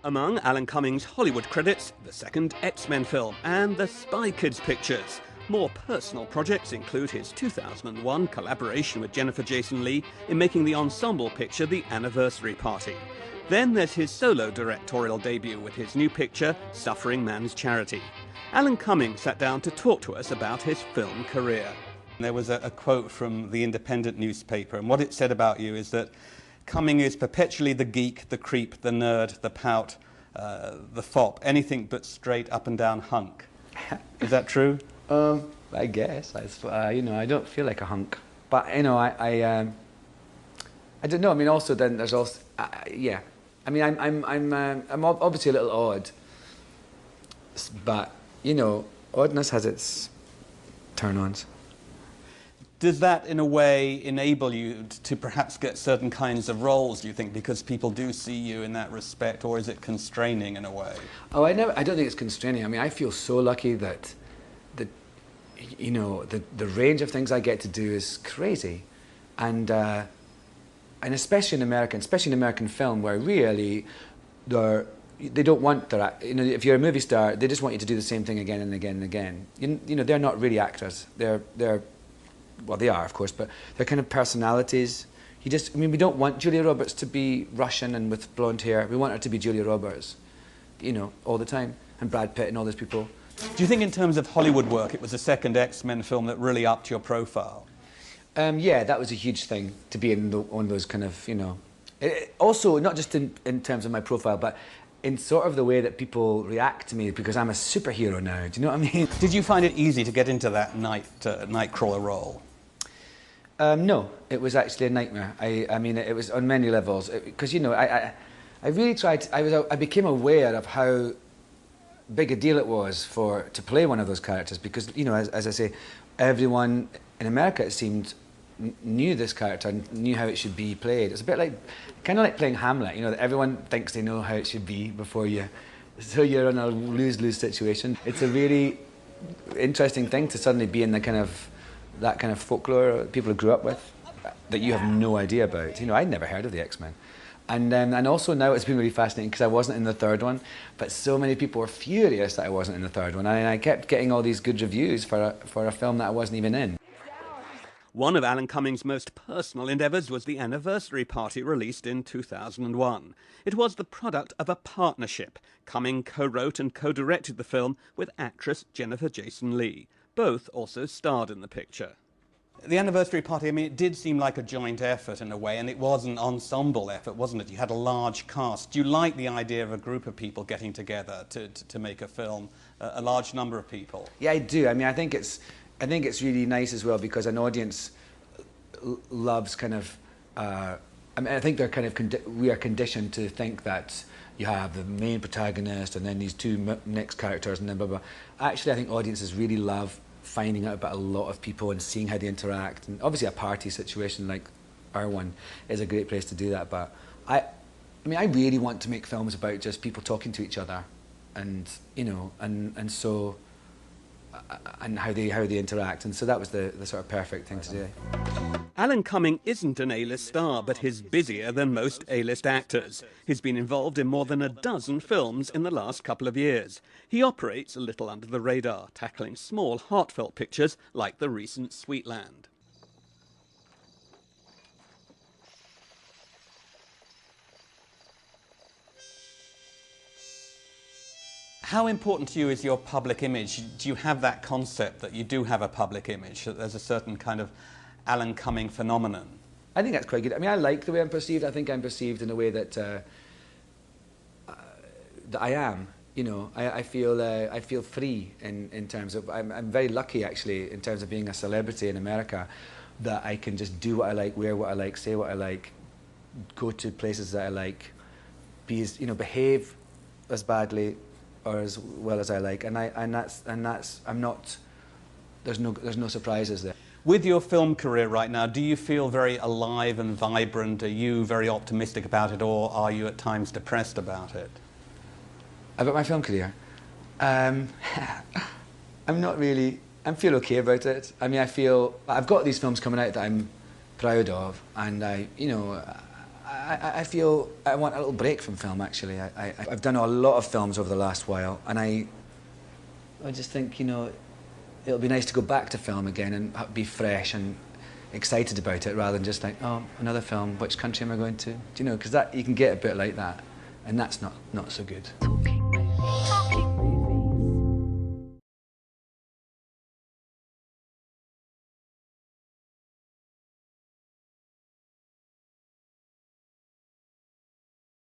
Among Alan Cumming's Hollywood credits, the second X-Men film and the Spy Kids pictures. More personal projects include his 2001 collaboration with Jennifer Jason Leigh in making the ensemble picture The Anniversary Party. Then there's his solo directorial debut with his new picture, Suffering Man's Charity. Alan Cumming sat down to talk to us about his film career. There was a quote from the Independent newspaper, and what it said about you is that Cumming is perpetually the geek, the creep, the nerd, the pout, the fop, anything but straight up and down hunk. Is that true? I guess. I don't feel like a hunk, but I don't know. I mean, also then there's also yeah. I mean, I'm obviously a little odd, but oddness has its turn-ons. Does that, in a way, enable you to perhaps get certain kinds of roles, do you think, because people do see you in that respect, or is it constraining in a way? Oh, I don't think it's constraining. I mean, I feel so lucky that the range of things I get to do is crazy, and especially in American film, where really they don't want their, if you're a movie star, they just want you to do the same thing again and again and again. They're not really actors. Well, they are, of course, but they're kind of personalities. We don't want Julia Roberts to be Russian and with blonde hair. We want her to be Julia Roberts, all the time, and Brad Pitt and all those people. Do you think in terms of Hollywood work, it was the second X-Men film that really upped your profile? Yeah, that was a huge thing, to be in on those kind of, also, not just in terms of my profile, but in sort of the way that people react to me, because I'm a superhero now. Do you know what I mean? Did you find it easy to get into that nightcrawler role? No, it was actually a nightmare. I mean, it was on many levels. Because, I really tried, I became aware of how big a deal it was to play one of those characters, because, as I say, everyone in America, it seemed, knew this character and knew how it should be played. It's a bit kind of like playing Hamlet, that everyone thinks they know how it should be before you, so you're in a lose-lose situation. It's a really interesting thing to suddenly be in that kind of folklore people grew up with that you have no idea about. I'd never heard of the X-Men. And also now it's been really fascinating because I wasn't in the third one, but so many people were furious that I wasn't in the third one, and I kept getting all these good reviews for a film that I wasn't even in. One of Alan Cumming's most personal endeavours was The Anniversary Party, released in 2001. It was the product of a partnership. Cumming co-wrote and co-directed the film with actress Jennifer Jason Leigh. Both also starred in the picture. The Anniversary Party, I mean, it did seem like a joint effort in a way, and it was an ensemble effort, wasn't it? You had a large cast. Do you like the idea of a group of people getting together to make a film, a large number of people? Yeah, I do. I mean, I think it's really nice as well, because an audience loves kind of, I think they're kind of, we are conditioned to think that you have the main protagonist and then these two next characters and then blah, blah. Actually, I think audiences really love finding out about a lot of people and seeing how they interact. And obviously a party situation like our one is a great place to do that. But I really want to make films about just people talking to each other and, so, and how they interact, and so that was the sort of perfect thing to do. Alan Cumming isn't an A-list star, but he's busier than most A-list actors. He's been involved in more than a dozen films in the last couple of years. He operates a little under the radar, tackling small, heartfelt pictures like the recent Sweetland. How important to you is your public image? Do you have that concept that you do have a public image, that there's a certain kind of Alan Cumming phenomenon? I think that's quite good. I mean, I like the way I'm perceived. I think I'm perceived in a way that that I am. I feel free in terms of, I'm very lucky actually in terms of being a celebrity in America, that I can just do what I like, wear what I like, say what I like, go to places that I like, behave as badly or as well as I like, there's no surprises there. With your film career right now, do you feel very alive and vibrant? Are you very optimistic about it, or are you at times depressed about it? About my film career? I'm not really, I feel okay about it. I mean, I feel, I've got these films coming out that I'm proud of, and I I feel I want a little break from film, actually. I've done a lot of films over the last while, and I just think, you know, it'll be nice to go back to film again and be fresh and excited about it, rather than just like, oh, another film, which country am I going to? Do you know, because that you can get a bit like that, and that's not so good. Talking.